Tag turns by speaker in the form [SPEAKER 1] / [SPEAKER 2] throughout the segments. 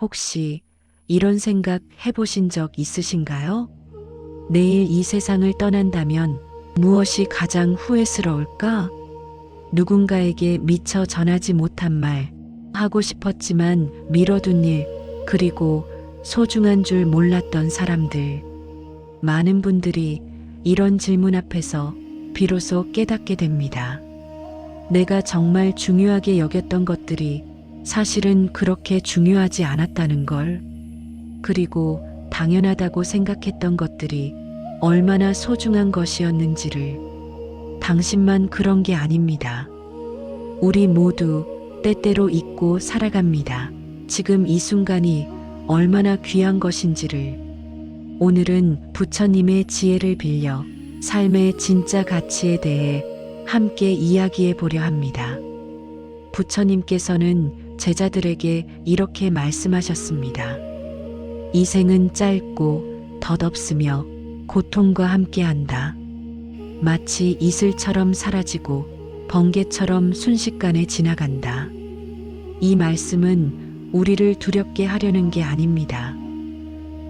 [SPEAKER 1] 혹시 이런 생각 해보신 적 있으신가요? 내일 이 세상을 떠난다면 무엇이 가장 후회스러울까? 누군가에게 미처 전하지 못한 말, 하고 싶었지만 미뤄둔 일, 그리고 소중한 줄 몰랐던 사람들. 많은 분들이 이런 질문 앞에서 비로소 깨닫게 됩니다. 내가 정말 중요하게 여겼던 것들이 사실은 그렇게 중요하지 않았다는 걸. 그리고 당연하다고 생각했던 것들이 얼마나 소중한 것이었는지를. 당신만 그런 게 아닙니다. 우리 모두 때때로 잊고 살아갑니다. 지금 이 순간이 얼마나 귀한 것인지를. 오늘은 부처님의 지혜를 빌려 삶의 진짜 가치에 대해 함께 이야기해 보려 합니다. 부처님께서는 제자들에게 이렇게 말씀하셨습니다. 이 생은 짧고 덧없으며 고통과 함께한다. 마치 이슬처럼 사라지고 번개처럼 순식간에 지나간다. 이 말씀은 우리를 두렵게 하려는 게 아닙니다.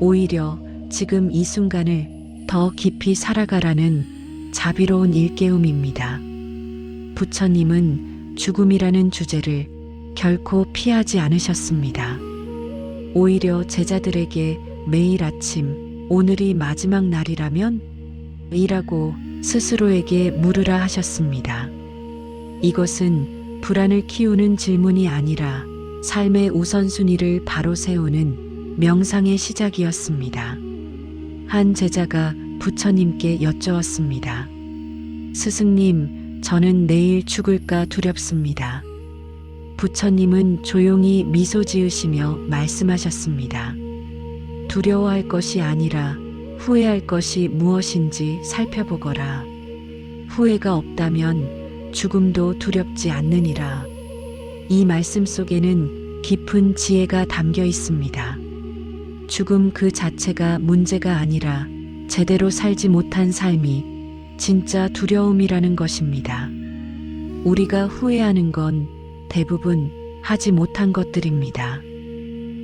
[SPEAKER 1] 오히려 지금 이 순간을 더 깊이 살아가라는 자비로운 일깨움입니다. 부처님은 죽음이라는 주제를 결코 피하지 않으셨습니다. 오히려 제자들에게 매일 아침 오늘이 마지막 날이라면? 이라고 스스로에게 물으라 하셨습니다. 이것은 불안을 키우는 질문이 아니라 삶의 우선순위를 바로 세우는 명상의 시작이었습니다. 한 제자가 부처님께 여쭈었습니다. 스승님, 저는 내일 죽을까 두렵습니다. 부처님은 조용히 미소 지으시며 말씀하셨습니다. 두려워할 것이 아니라 후회할 것이 무엇인지 살펴보거라. 후회가 없다면 죽음도 두렵지 않느니라. 이 말씀 속에는 깊은 지혜가 담겨 있습니다. 죽음 그 자체가 문제가 아니라 제대로 살지 못한 삶이 진짜 두려움이라는 것입니다. 우리가 후회하는 건 대부분 하지 못한 것들입니다.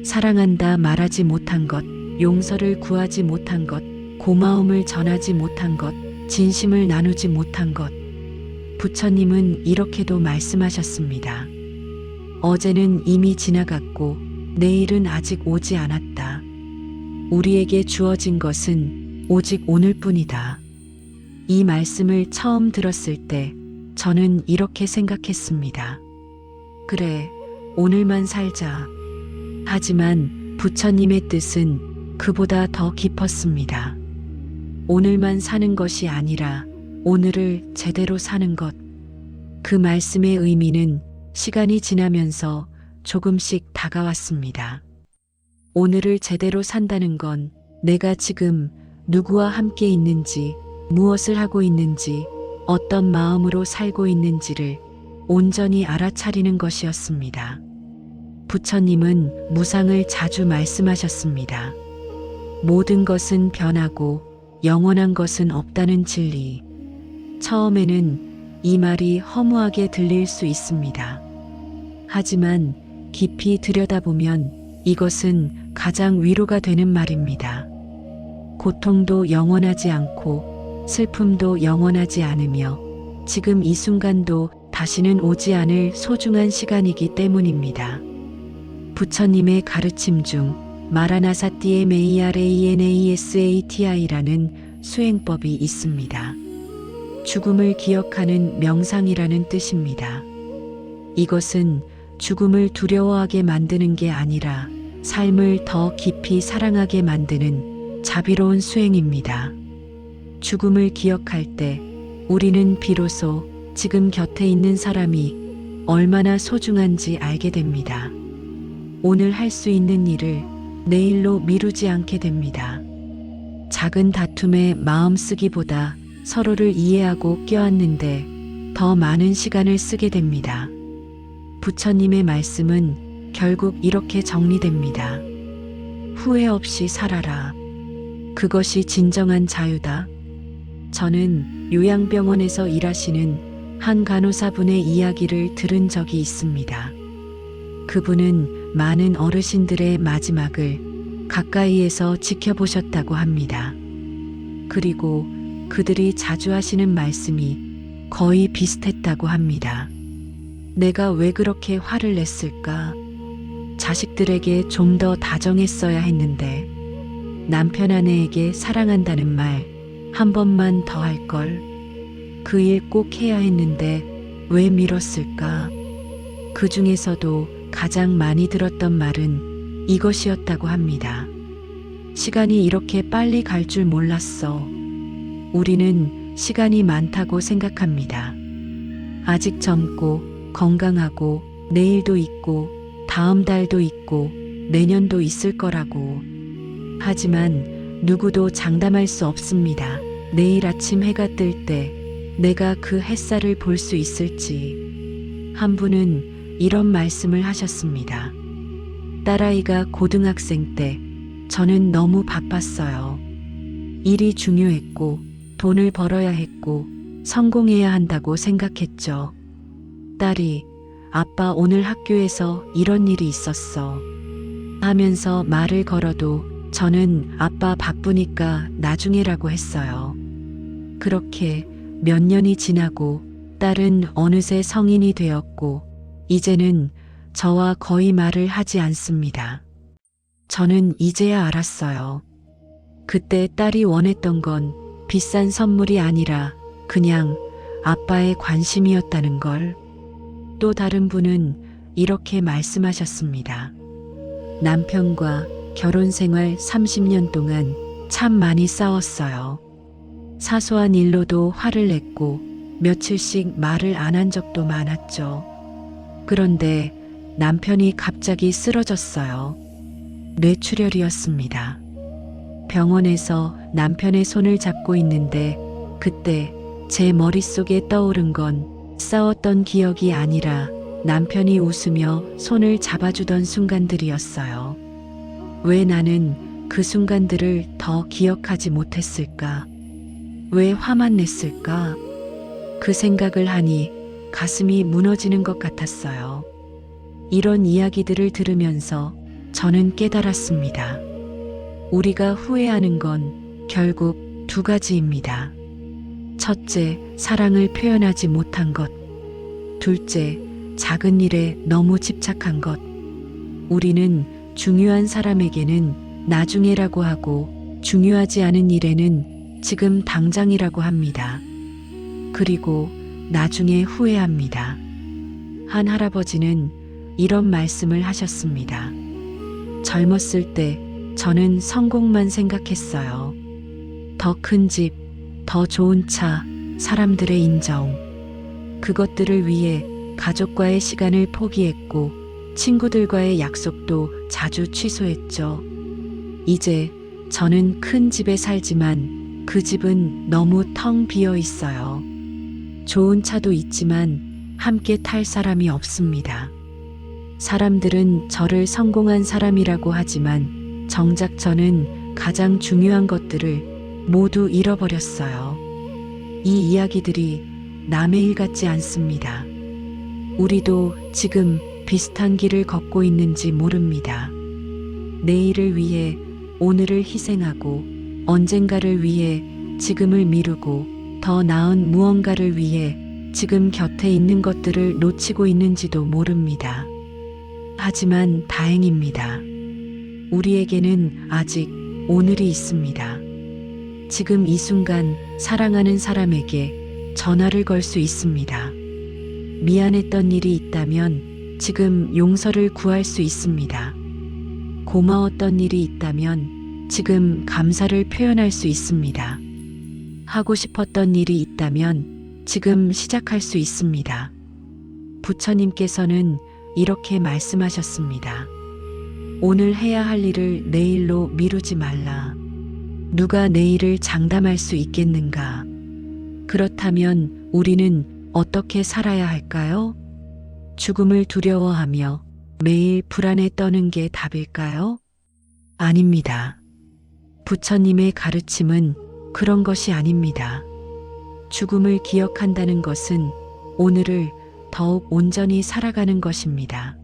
[SPEAKER 1] 사랑한다 말하지 못한 것, 용서를 구하지 못한 것, 고마움을 전하지 못한 것, 진심을 나누지 못한 것. 부처님은 이렇게도 말씀하셨습니다. 어제는 이미 지나갔고 내일은 아직 오지 않았다. 우리에게 주어진 것은 오직 오늘뿐이다. 이 말씀을 처음 들었을 때 저는 이렇게 생각했습니다. 그래, 오늘만 살자. 하지만 부처님의 뜻은 그보다 더 깊었습니다. 오늘만 사는 것이 아니라 오늘을 제대로 사는 것. 그 말씀의 의미는 시간이 지나면서 조금씩 다가왔습니다. 오늘을 제대로 산다는 건 내가 지금 누구와 함께 있는지, 무엇을 하고 있는지, 어떤 마음으로 살고 있는지를 온전히 알아차리는 것이었습니다. 부처님은 무상을 자주 말씀하셨습니다. 모든 것은 변하고 영원한 것은 없다는 진리. 처음에는 이 말이 허무하게 들릴 수 있습니다. 하지만 깊이 들여다보면 이것은 가장 위로가 되는 말입니다. 고통도 영원하지 않고 슬픔도 영원하지 않으며 지금 이 순간도 다시는 오지 않을 소중한 시간이기 때문입니다. 부처님의 가르침 중 마라나사띠의 메이아레이에네이에스에이티아이라는 수행법이 있습니다. 죽음을 기억하는 명상이라는 뜻입니다. 이것은 죽음을 두려워하게 만드는 게 아니라 삶을 더 깊이 사랑하게 만드는 자비로운 수행입니다. 죽음을 기억할 때 우리는 비로소 지금 곁에 있는 사람이 얼마나 소중한지 알게 됩니다. 오늘 할 수 있는 일을 내일로 미루지 않게 됩니다. 작은 다툼에 마음 쓰기보다 서로를 이해하고 껴안는데 더 많은 시간을 쓰게 됩니다. 부처님의 말씀은 결국 이렇게 정리됩니다. 후회 없이 살아라. 그것이 진정한 자유다. 저는 요양병원에서 일하시는 한 간호사분의 이야기를 들은 적이 있습니다. 그분은 많은 어르신들의 마지막을 가까이에서 지켜보셨다고 합니다. 그리고 그들이 자주 하시는 말씀이 거의 비슷했다고 합니다. 내가 왜 그렇게 화를 냈을까? 자식들에게 좀 더 다정했어야 했는데, 남편 아내에게 사랑한다는 말 한 번만 더 할 걸. 그 일 꼭 해야 했는데 왜 미뤘을까? 그 중에서도 가장 많이 들었던 말은 이것이었다고 합니다. 시간이 이렇게 빨리 갈 줄 몰랐어. 우리는 시간이 많다고 생각합니다. 아직 젊고 건강하고 내일도 있고 다음 달도 있고 내년도 있을 거라고. 하지만 누구도 장담할 수 없습니다. 내일 아침 해가 뜰 때 내가 그 햇살을 볼 수 있을지. 한 분은 이런 말씀을 하셨습니다. 딸아이가 고등학생 때 저는 너무 바빴어요. 일이 중요했고 돈을 벌어야 했고 성공해야 한다고 생각했죠. 딸이 아빠 오늘 학교에서 이런 일이 있었어 하면서 말을 걸어도 저는 아빠 바쁘니까 나중에라고 했어요. 그렇게 몇 년이 지나고 딸은 어느새 성인이 되었고 이제는 저와 거의 말을 하지 않습니다. 저는 이제야 알았어요. 그때 딸이 원했던 건 비싼 선물이 아니라 그냥 아빠의 관심이었다는 걸. 또 다른 분은 이렇게 말씀하셨습니다. 남편과 결혼 생활 30년 동안 참 많이 싸웠어요. 사소한 일로도 화를 냈고 며칠씩 말을 안 한 적도 많았죠. 그런데 남편이 갑자기 쓰러졌어요. 뇌출혈이었습니다. 병원에서 남편의 손을 잡고 있는데 그때 제 머릿속에 떠오른 건 싸웠던 기억이 아니라 남편이 웃으며 손을 잡아주던 순간들이었어요. 왜 나는 그 순간들을 더 기억하지 못했을까? 왜 화만 냈을까? 그 생각을 하니 가슴이 무너지는 것 같았어요. 이런 이야기들을 들으면서 저는 깨달았습니다. 우리가 후회하는 건 결국 두 가지입니다. 첫째, 사랑을 표현하지 못한 것. 둘째, 작은 일에 너무 집착한 것. 우리는 중요한 사람에게는 나중에라고 하고 중요하지 않은 일에는 지금 당장이라고 합니다. 그리고 나중에 후회합니다. 한 할아버지는 이런 말씀을 하셨습니다. 젊었을 때 저는 성공만 생각했어요. 더 큰 집, 더 좋은 차, 사람들의 인정. 그것들을 위해 가족과의 시간을 포기했고 친구들과의 약속도 자주 취소했죠. 이제 저는 큰 집에 살지만 그 집은 너무 텅 비어 있어요. 좋은 차도 있지만 함께 탈 사람이 없습니다. 사람들은 저를 성공한 사람이라고 하지만 정작 저는 가장 중요한 것들을 모두 잃어버렸어요. 이 이야기들이 남의 일 같지 않습니다. 우리도 지금 비슷한 길을 걷고 있는지 모릅니다. 내일을 위해 오늘을 희생하고 언젠가를 위해 지금을 미루고 더 나은 무언가를 위해 지금 곁에 있는 것들을 놓치고 있는지도 모릅니다. 하지만 다행입니다. 우리에게는 아직 오늘이 있습니다. 지금 이 순간 사랑하는 사람에게 전화를 걸 수 있습니다. 미안했던 일이 있다면 지금 용서를 구할 수 있습니다. 고마웠던 일이 있다면 지금 감사를 표현할 수 있습니다. 하고 싶었던 일이 있다면 지금 시작할 수 있습니다. 부처님께서는 이렇게 말씀하셨습니다. 오늘 해야 할 일을 내일로 미루지 말라. 누가 내일을 장담할 수 있겠는가? 그렇다면 우리는 어떻게 살아야 할까요? 죽음을 두려워하며 매일 불안에 떠는 게 답일까요? 아닙니다. 부처님의 가르침은 그런 것이 아닙니다. 죽음을 기억한다는 것은 오늘을 더욱 온전히 살아가는 것입니다.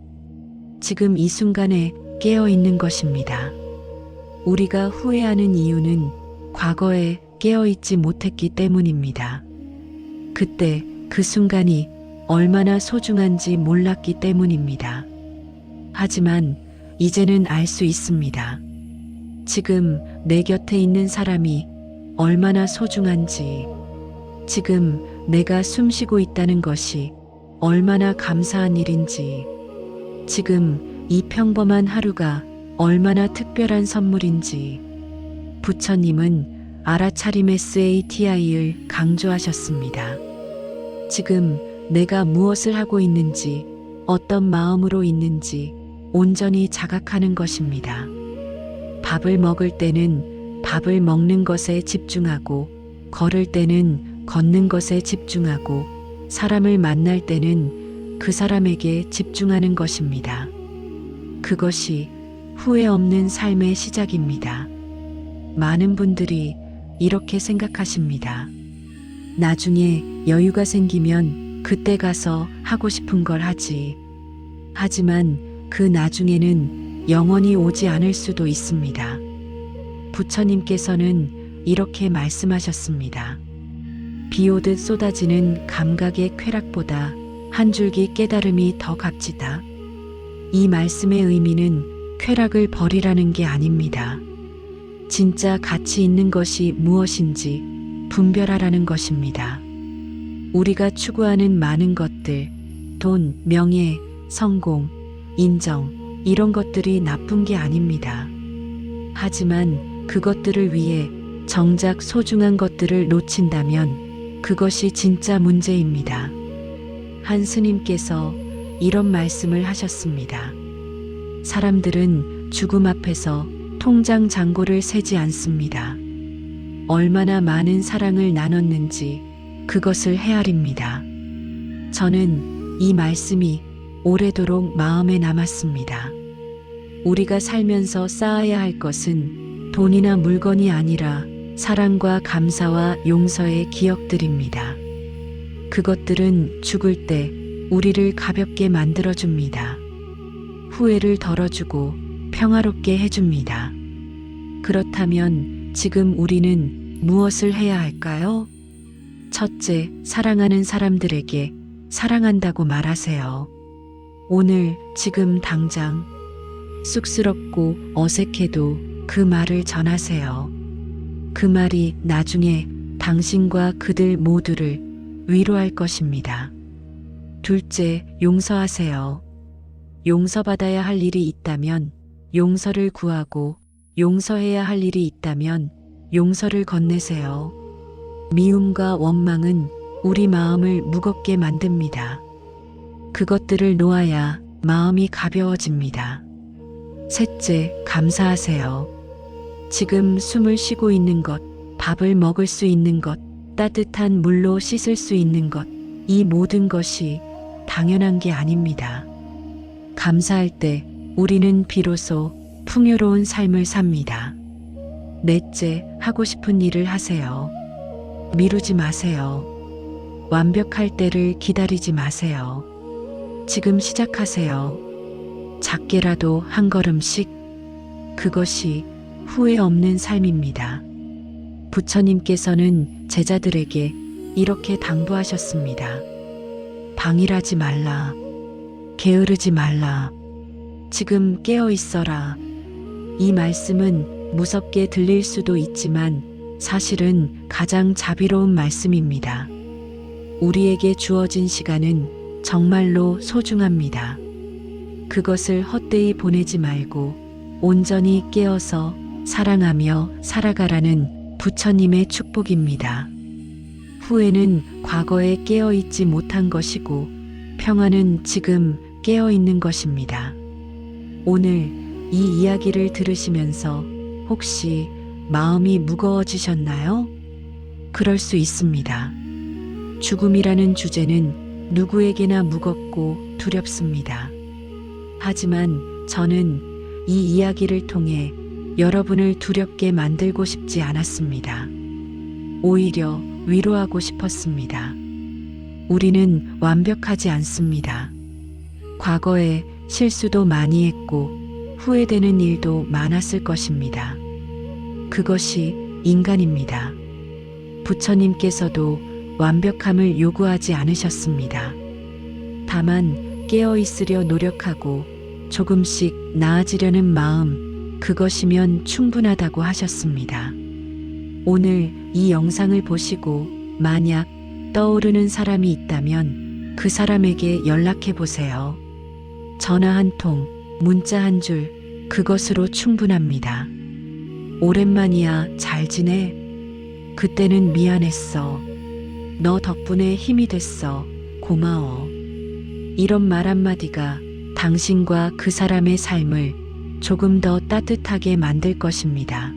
[SPEAKER 1] 지금 이 순간에 깨어 있는 것입니다. 우리가 후회하는 이유는 과거에 깨어 있지 못했기 때문입니다. 그때 그 순간이 얼마나 소중한지 몰랐기 때문입니다. 하지만 이제는 알 수 있습니다. 지금 내 곁에 있는 사람이 얼마나 소중한지, 지금 내가 숨쉬고 있다는 것이 얼마나 감사한 일인지, 지금 이 평범한 하루가 얼마나 특별한 선물인지 부처님은 알아차림의 SATI를 강조하셨습니다. 지금 내가 무엇을 하고 있는지, 어떤 마음으로 있는지 온전히 자각하는 것입니다. 밥을 먹을 때는 밥을 먹는 것에 집중하고, 걸을 때는 걷는 것에 집중하고, 사람을 만날 때는 그 사람에게 집중하는 것입니다. 그것이 후회 없는 삶의 시작입니다. 많은 분들이 이렇게 생각하십니다. 나중에 여유가 생기면 그때 가서 하고 싶은 걸 하지. 하지만 그 나중에는 영원히 오지 않을 수도 있습니다. 부처님께서는 이렇게 말씀하셨습니다. 비 오듯 쏟아지는 감각의 쾌락보다 한 줄기 깨달음이 더 값지다. 이 말씀의 의미는 쾌락을 버리라는 게 아닙니다. 진짜 가치 있는 것이 무엇인지 분별하라는 것입니다. 우리가 추구하는 많은 것들, 돈, 명예, 성공, 인정, 이런 것들이 나쁜 게 아닙니다. 하지만 그것들을 위해 정작 소중한 것들을 놓친다면 그것이 진짜 문제입니다. 한 스님께서 이런 말씀을 하셨습니다. 사람들은 죽음 앞에서 통장 잔고를 세지 않습니다. 얼마나 많은 사랑을 나눴는지 그것을 헤아립니다. 저는 이 말씀이 오래도록 마음에 남았습니다. 우리가 살면서 쌓아야 할 것은 돈이나 물건이 아니라 사랑과 감사와 용서의 기억들입니다. 그것들은 죽을 때 우리를 가볍게 만들어줍니다. 후회를 덜어주고 평화롭게 해줍니다. 그렇다면 지금 우리는 무엇을 해야 할까요? 첫째, 사랑하는 사람들에게 사랑한다고 말하세요. 오늘, 지금 당장. 쑥스럽고 어색해도 그 말을 전하세요. 그 말이 나중에 당신과 그들 모두를 위로할 것입니다. 둘째, 용서하세요. 용서받아야 할 일이 있다면 용서를 구하고, 용서해야 할 일이 있다면 용서를 건네세요. 미움과 원망은 우리 마음을 무겁게 만듭니다. 그것들을 놓아야 마음이 가벼워집니다. 셋째, 감사하세요. 지금 숨을 쉬고 있는 것, 밥을 먹을 수 있는 것, 따뜻한 물로 씻을 수 있는 것, 이 모든 것이 당연한 게 아닙니다. 감사할 때 우리는 비로소 풍요로운 삶을 삽니다. 넷째, 하고 싶은 일을 하세요. 미루지 마세요. 완벽할 때를 기다리지 마세요. 지금 시작하세요. 작게라도 한 걸음씩. 그것이 후회 없는 삶입니다. 부처님께서는 제자들에게 이렇게 당부하셨습니다. 방일하지 말라. 게으르지 말라. 지금 깨어 있어라. 이 말씀은 무섭게 들릴 수도 있지만 사실은 가장 자비로운 말씀입니다. 우리에게 주어진 시간은 정말로 소중합니다. 그것을 헛되이 보내지 말고 온전히 깨어서 사랑하며 살아가라는 부처님의 축복입니다. 후회는 과거에 깨어 있지 못한 것이고 평화는 지금 깨어 있는 것입니다. 오늘 이 이야기를 들으시면서 혹시 마음이 무거워지셨나요? 그럴 수 있습니다. 죽음이라는 주제는 누구에게나 무겁고 두렵습니다. 하지만 저는 이 이야기를 통해 여러분을 두렵게 만들고 싶지 않았습니다. 오히려 위로하고 싶었습니다. 우리는 완벽하지 않습니다. 과거에 실수도 많이 했고 후회되는 일도 많았을 것입니다. 그것이 인간입니다. 부처님께서도 완벽함을 요구하지 않으셨습니다. 다만 깨어 있으려 노력하고 조금씩 나아지려는 마음, 그것이면 충분하다고 하셨습니다. 오늘 이 영상을 보시고 만약 떠오르는 사람이 있다면 그 사람에게 연락해 보세요. 전화 한 통, 문자 한 줄, 그것으로 충분합니다. 오랜만이야, 잘 지내? 그때는 미안했어. 너 덕분에 힘이 됐어. 고마워. 이런 말 한마디가 당신과 그 사람의 삶을 조금 더 따뜻하게 만들 것입니다.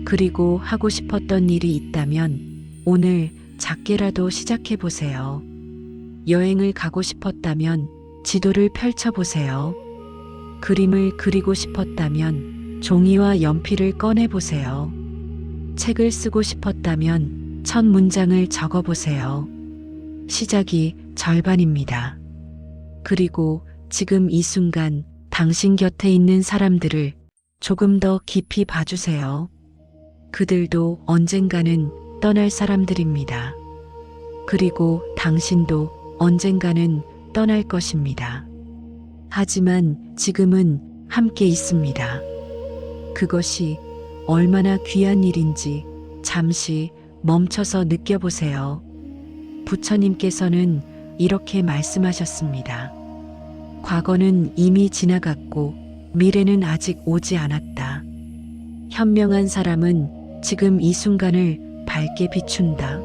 [SPEAKER 1] 그리고 하고 싶었던 일이 있다면 오늘 작게라도 시작해 보세요. 여행을 가고 싶었다면 지도를 펼쳐 보세요. 그림을 그리고 싶었다면 종이와 연필을 꺼내 보세요. 책을 쓰고 싶었다면 첫 문장을 적어 보세요. 시작이 절반입니다. 그리고 지금 이 순간 당신 곁에 있는 사람들을 조금 더 깊이 봐주세요. 그들도 언젠가는 떠날 사람들입니다. 그리고 당신도 언젠가는 떠날 것입니다. 하지만 지금은 함께 있습니다. 그것이 얼마나 귀한 일인지 잠시 멈춰서 느껴보세요. 부처님께서는 이렇게 말씀하셨습니다. 과거는 이미 지나갔고 미래는 아직 오지 않았다. 현명한 사람은 지금 이 순간을 밝게 비춘다.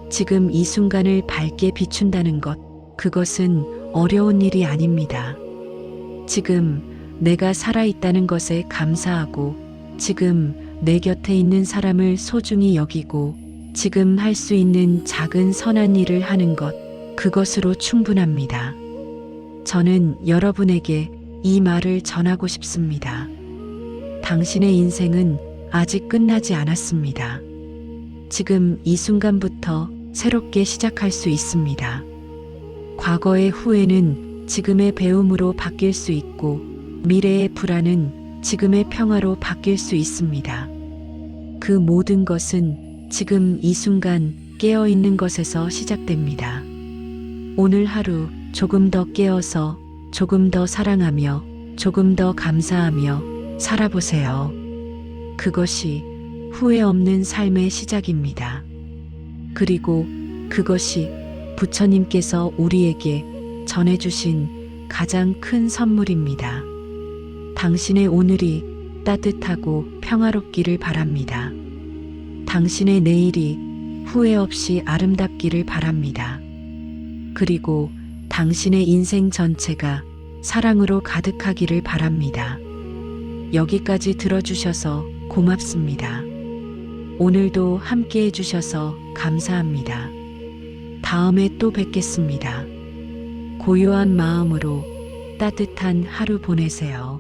[SPEAKER 1] 지금 이 순간을 밝게 비춘다는 것, 그것은 어려운 일이 아닙니다. 지금 내가 살아있다는 것에 감사하고 지금 내 곁에 있는 사람을 소중히 여기고 지금 할 수 있는 작은 선한 일을 하는 것, 그것으로 충분합니다. 저는 여러분에게 이 말을 전하고 싶습니다. 당신의 인생은 아직 끝나지 않았습니다. 지금 이 순간부터 새롭게 시작할 수 있습니다. 과거의 후회는 지금의 배움으로 바뀔 수 있고 미래의 불안은 지금의 평화로 바뀔 수 있습니다. 그 모든 것은 지금 이 순간 깨어 있는 것에서 시작됩니다. 오늘 하루 조금 더 깨어서 조금 더 사랑하며 조금 더 감사하며 살아보세요. 그것이 후회 없는 삶의 시작입니다. 그리고 그것이 부처님께서 우리에게 전해주신 가장 큰 선물입니다. 당신의 오늘이 따뜻하고 평화롭기를 바랍니다. 당신의 내일이 후회 없이 아름답기를 바랍니다. 그리고 당신의 인생 전체가 사랑으로 가득하기를 바랍니다. 여기까지 들어주셔서 고맙습니다. 오늘도 함께 해주셔서 감사합니다. 다음에 또 뵙겠습니다. 고요한 마음으로 따뜻한 하루 보내세요.